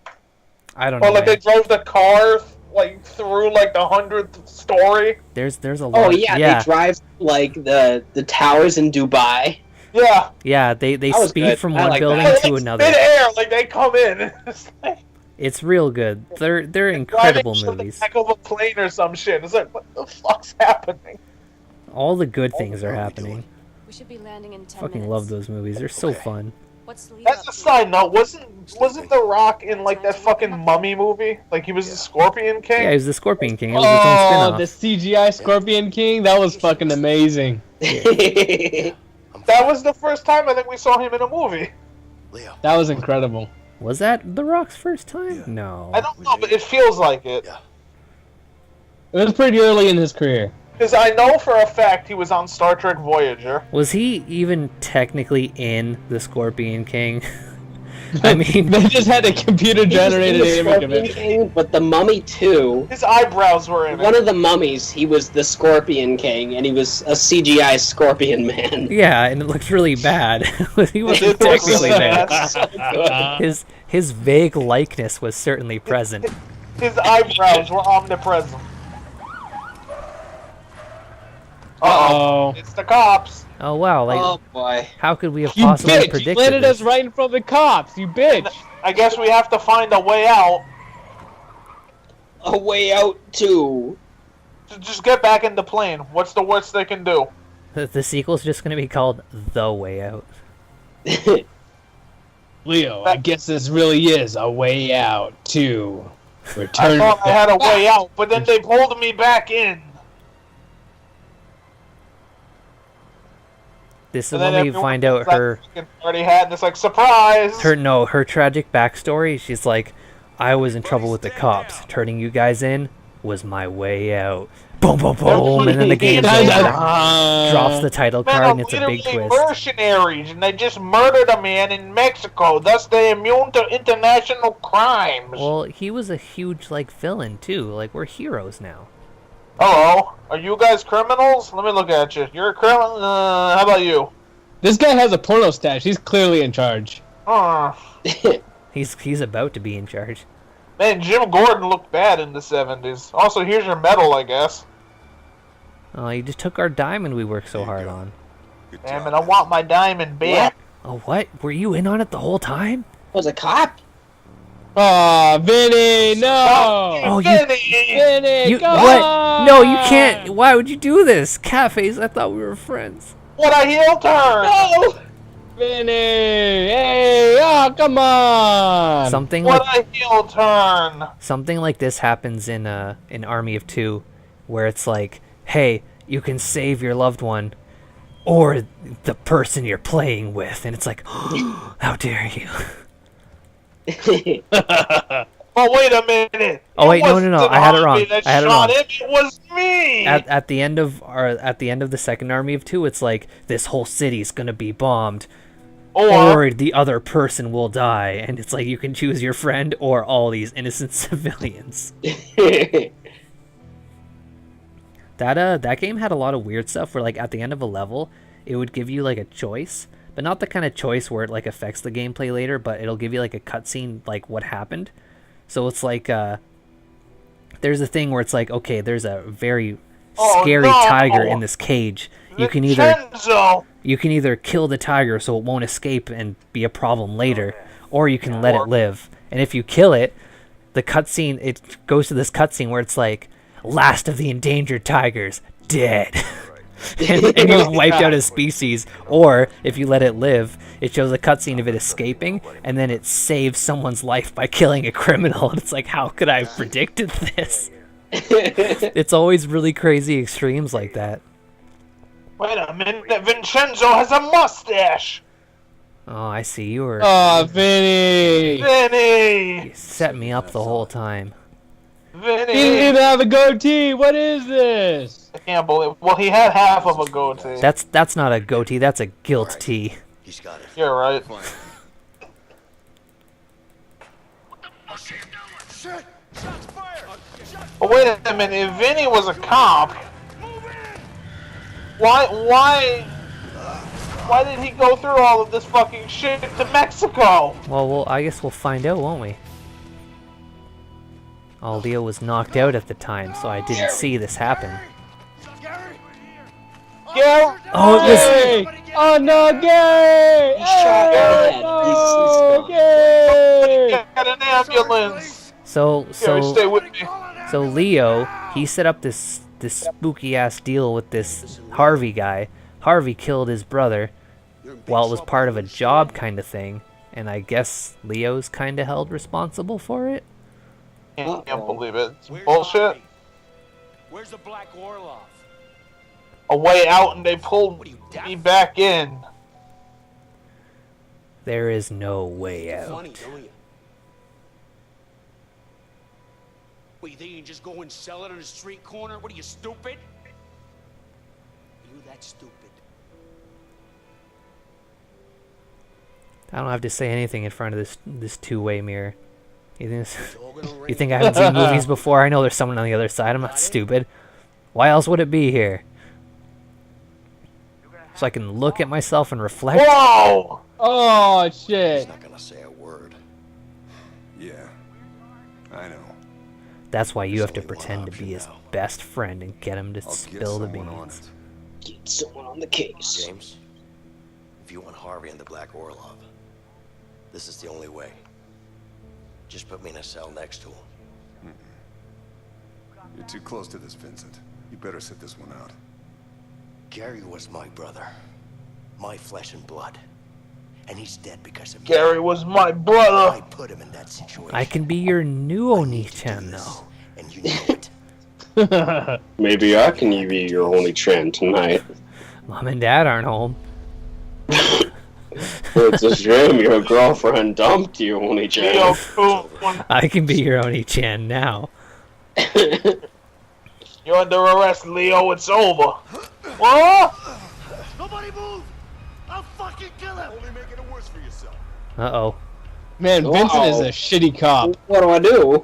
Speaker 1: I don't know.
Speaker 3: Or like they
Speaker 1: Man.
Speaker 3: drove the car like through like the 100th story.
Speaker 1: There's a lot.
Speaker 2: Oh yeah, they drive like the towers in Dubai.
Speaker 3: Yeah.
Speaker 1: Yeah, they
Speaker 2: That was
Speaker 1: speed
Speaker 2: good.
Speaker 1: from
Speaker 2: I
Speaker 1: one
Speaker 2: like
Speaker 1: building
Speaker 2: that.
Speaker 1: to
Speaker 3: Like,
Speaker 1: another.
Speaker 3: mid-air, like they come in. It's like
Speaker 1: It's real good. They're
Speaker 3: driving
Speaker 1: incredible
Speaker 3: to the
Speaker 1: movies.
Speaker 3: back of a plane or some shit. It's like, what the fuck's happening?
Speaker 1: All the good things are happening.
Speaker 7: We should be landing in 10
Speaker 1: Fucking
Speaker 7: minutes.
Speaker 1: love those movies. They're so fun.
Speaker 7: What's Leo
Speaker 3: As
Speaker 7: up
Speaker 3: a
Speaker 7: to?
Speaker 3: side note, wasn't The Rock in like that fucking Mummy movie? Like he was the Scorpion King?
Speaker 1: Yeah, he was the Scorpion King. It was its own
Speaker 5: Oh, the
Speaker 1: spin-off.
Speaker 5: CGI Scorpion King? That was fucking amazing.
Speaker 3: That was the first time I think we saw him in a movie.
Speaker 6: Leo.
Speaker 5: That was incredible.
Speaker 1: Was that The Rock's first time? No.
Speaker 3: I don't know, but it feels like it.
Speaker 6: Yeah.
Speaker 5: It was pretty early in his career.
Speaker 3: Because I know for a fact he was on Star Trek Voyager.
Speaker 1: Was he even technically in the Scorpion King? I mean,
Speaker 5: They just had a computer-generated
Speaker 2: He was the
Speaker 5: image of
Speaker 2: Scorpion
Speaker 5: it.
Speaker 2: King, but the Mummy 2,
Speaker 3: His eyebrows were in
Speaker 2: one
Speaker 3: it.
Speaker 2: of the mummies, he was the Scorpion King, and he was a CGI Scorpion Man.
Speaker 1: yeah, and it looked really bad. He
Speaker 3: It
Speaker 1: wasn't
Speaker 3: looked
Speaker 1: technically
Speaker 3: really
Speaker 1: bad.
Speaker 3: bad.
Speaker 1: His vague likeness was certainly present.
Speaker 3: His eyebrows were omnipresent. Uh-oh.
Speaker 5: Oh,
Speaker 3: It's the cops.
Speaker 1: Oh wow, like
Speaker 2: Oh boy.
Speaker 1: how could we have
Speaker 5: you
Speaker 1: possibly
Speaker 5: bitch! You
Speaker 1: predicted
Speaker 5: landed
Speaker 1: this?
Speaker 5: us right in front of the cops, you bitch!
Speaker 3: I guess we have to find a way out.
Speaker 2: A way out too.
Speaker 3: Just get back in the plane. What's the worst they can do?
Speaker 1: The sequel's just gonna be called The Way Out.
Speaker 5: Leo, I guess this really is a way out, too.
Speaker 3: I
Speaker 5: Return.
Speaker 3: thought I had a way out, but then they pulled me back in.
Speaker 1: This is
Speaker 3: And then
Speaker 1: when we
Speaker 3: everyone
Speaker 1: find out
Speaker 3: thinks I
Speaker 1: her
Speaker 3: fucking already had, and it's like, surprise!
Speaker 1: her tragic backstory. She's like, I was in trouble with the cops. Turning you guys in was my way out. Boom, boom, boom, and then the game's over. Drops the title
Speaker 3: Men
Speaker 1: card,
Speaker 3: are
Speaker 1: and it's a big
Speaker 3: literally
Speaker 1: twist.
Speaker 3: mercenaries, and they just murdered a man in Mexico. Thus, they're immune to international crimes.
Speaker 1: Well, he was a huge like villain too. Like we're heroes now.
Speaker 3: Hello, are you guys criminals? Let me look at you. You're a criminal. How about you?
Speaker 5: This guy has a porno stash. He's clearly in charge.
Speaker 1: He's about to be in charge.
Speaker 3: Man, Jim Gordon looked bad in the 70s. Also, here's your medal, I guess.
Speaker 1: Oh, he just took our diamond we worked so hard on.
Speaker 6: Good
Speaker 3: Damn
Speaker 6: job,
Speaker 3: it, I want my diamond back.
Speaker 1: Oh, what? Were you in on it the whole time?
Speaker 2: Was a cop?
Speaker 5: Aw, Vinny, no!
Speaker 1: Oh, you-
Speaker 3: Vinny!
Speaker 5: Vinny,
Speaker 1: You
Speaker 5: come
Speaker 1: what?
Speaker 5: on!
Speaker 1: No, you can't. Why would you do this? Catface, I thought we were friends.
Speaker 3: What a heel turn!
Speaker 2: No!
Speaker 5: Vinny! Hey, oh, come on!
Speaker 1: Something
Speaker 3: What
Speaker 1: like
Speaker 3: a heel turn!
Speaker 1: something like this happens in Army of Two, where it's like, hey, you can save your loved one, or the person you're playing with, and it's like, how dare you?
Speaker 3: Oh, wait a minute!
Speaker 1: Oh, wait, no,
Speaker 3: wasn't
Speaker 1: I had it
Speaker 3: the
Speaker 1: wrong.
Speaker 3: army that
Speaker 1: I had it
Speaker 3: shot
Speaker 1: wrong.
Speaker 3: him, it was me!
Speaker 1: At the end of the second Army of Two, it's like this whole city's gonna be bombed, or the other person will die, and it's like you can choose your friend or all these innocent civilians. That game had a lot of weird stuff where like at the end of a level, it would give you like a choice, but not the kind of choice where it like affects the gameplay later, but it'll give you like a cutscene like what happened. So it's like there's a thing where it's like, okay, there's a very scary tiger in this cage. You can either kill the tiger so it won't escape and be a problem later, or you can let it live. And if you kill it, the cutscene, it goes to this cutscene where it's like, last of the endangered tigers, dead. and you've wiped out a species. Or, if you let it live, it shows a cutscene of it escaping, and then it saves someone's life by killing a criminal. And it's like, how could I have predicted this? It's always really crazy extremes like that.
Speaker 3: Wait a minute, Vincenzo has a mustache!
Speaker 1: Oh, I see. You were
Speaker 5: Aw, Vinny!
Speaker 3: Vinny!
Speaker 1: you set me up the whole time.
Speaker 3: Vinny!
Speaker 5: He didn't even have a goatee! What is this?
Speaker 3: I can't believe. Well, he had half of a goatee.
Speaker 1: That's not a goatee. That's a guilt tee.
Speaker 6: He's got it.
Speaker 3: You're right.
Speaker 6: Fine.
Speaker 4: Shit! Shots fired!
Speaker 3: But wait a minute, if Vinny was a cop, why did he go through all of this fucking shit to Mexico?
Speaker 1: Well, I guess we'll find out, won't we? Oh, Leo was knocked out at the time, so I didn't see this happen.
Speaker 3: Gary!
Speaker 1: Oh, it was...
Speaker 5: Gary! Oh no, Gary!
Speaker 2: He shot Ed.
Speaker 5: Oh,
Speaker 2: He's
Speaker 5: Gary!
Speaker 3: Get an ambulance!
Speaker 1: So
Speaker 3: Gary, stay with me.
Speaker 1: So Leo, he set up this spooky ass deal with this Harvey guy. Harvey killed his brother while it was part of a job kind of thing, and I guess Leo's kind of held responsible for it.
Speaker 3: Can't believe it. It's bullshit.
Speaker 4: Where's the Black Orlov?
Speaker 3: A way out and they pulled me back in.
Speaker 1: There is no way out.
Speaker 4: Funny, don't you? What, you think you can just go and sell it on a street corner? What are you, stupid? You that stupid?
Speaker 1: I don't have to say anything in front of this two-way mirror. You think I haven't seen movies before? I know there's someone on the other side. I'm not stupid. Why else would it be here? So I can look at myself and reflect?
Speaker 3: Whoa!
Speaker 5: Oh shit!
Speaker 6: He's not gonna say a word.
Speaker 7: Yeah, I know.
Speaker 1: That's why you
Speaker 6: There's
Speaker 1: have to
Speaker 6: only one
Speaker 1: pretend to be
Speaker 6: option
Speaker 1: his
Speaker 6: now.
Speaker 1: best friend and get him to
Speaker 7: I'll get
Speaker 1: spill the
Speaker 7: someone on
Speaker 1: beans.
Speaker 7: it.
Speaker 2: Get someone on the case.
Speaker 6: James, if you want Harvey and the Black Orlov, this is the only way. Just put me in a cell next to him.
Speaker 7: You're too close to this, Vincent. You better sit this one out.
Speaker 6: Gary was my brother. My flesh and blood. And he's dead because of
Speaker 3: Gary
Speaker 6: you.
Speaker 3: was my brother.
Speaker 6: I put him in that situation.
Speaker 1: I can be your new
Speaker 6: I need to do
Speaker 1: Oni-chan
Speaker 6: this,
Speaker 1: now.
Speaker 6: and you know it.
Speaker 2: Maybe I can be your only trend tonight.
Speaker 1: Mom and Dad aren't home.
Speaker 2: It's a shame your girlfriend dumped you, only
Speaker 3: Leo,
Speaker 2: trend.
Speaker 1: I can be your Oni-chan now.
Speaker 3: You're under arrest, Leo. It's over. What?
Speaker 4: Nobody move! I'll fucking kill him!
Speaker 6: Only making it worse for yourself.
Speaker 1: Uh-oh.
Speaker 5: Man, Vincent is
Speaker 2: Wow.
Speaker 5: a shitty cop.
Speaker 2: What do I do?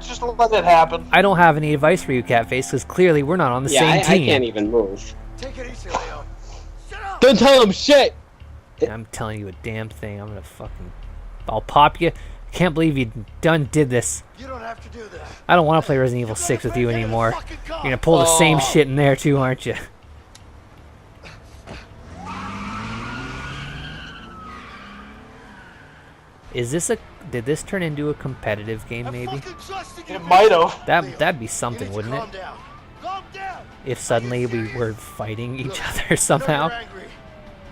Speaker 3: Just let it happen.
Speaker 1: I don't have any advice for you, Catface, because clearly we're not on the same
Speaker 2: I
Speaker 1: team.
Speaker 2: can't even move.
Speaker 6: Take it easy, Leo.
Speaker 4: Shut up!
Speaker 5: Don't tell him shit!
Speaker 1: I'm telling you a damn thing. I'm gonna fucking... I'll pop you. Can't believe you did this.
Speaker 6: You don't have to do this.
Speaker 1: I don't want to play Resident Evil 6 with you anymore. You're gonna pull the same shit in there too, aren't you? Is this a... Did this turn into a competitive game, maybe?
Speaker 3: It might have.
Speaker 1: That'd be something, wouldn't it?
Speaker 6: Calm down.
Speaker 4: Calm down!
Speaker 1: If suddenly we were fighting each other somehow.
Speaker 6: You're angry.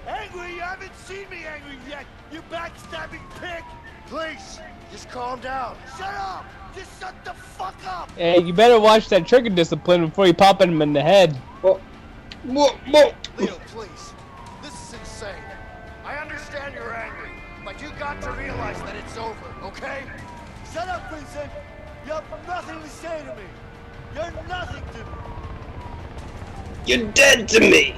Speaker 4: Angry? You haven't seen me angry yet, you backstabbing pig!
Speaker 6: Please, just calm down.
Speaker 4: Shut up! Just shut the fuck up!
Speaker 5: Hey, you better watch that trigger discipline before you pop him in the head.
Speaker 6: Leo, please. This is insane. I understand you're angry, but you got to realize that it's over, okay?
Speaker 4: Shut up, Vincent! You have nothing to say to me! You're nothing to me!
Speaker 2: You're dead to me!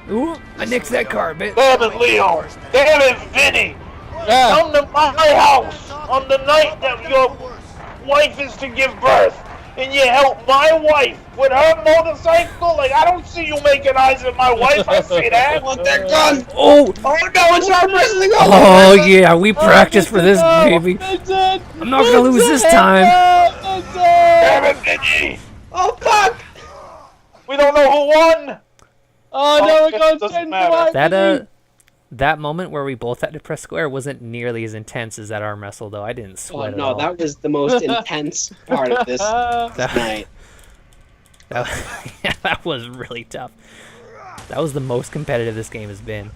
Speaker 1: Ooh, I nixed that carpet.
Speaker 3: Damn it, Leo. Damn it, Vinny.
Speaker 5: Ah,
Speaker 3: Come to my house on the night that your wife is to give birth, and you help my wife with her motorcycle. Like, I don't see you making eyes at my wife. I see that.
Speaker 2: Want that gun?
Speaker 1: Oh!
Speaker 2: Oh no, it's arm wrestling!
Speaker 1: Oh yeah, we practiced for this, baby.
Speaker 5: Vincent!
Speaker 1: I'm not gonna lose this time.
Speaker 3: Damn it, Vinny.
Speaker 2: Oh fuck!
Speaker 3: We don't know who won.
Speaker 5: Oh no, it goes
Speaker 3: Doesn't
Speaker 5: 10
Speaker 3: matter.
Speaker 1: That moment where we both had to press square wasn't nearly as intense as that arm wrestle, though. I didn't
Speaker 2: Oh
Speaker 1: sweat at
Speaker 2: no,
Speaker 1: all.
Speaker 2: that was the most intense part of this night.
Speaker 1: Yeah, that was really tough. That was the most competitive this game has been.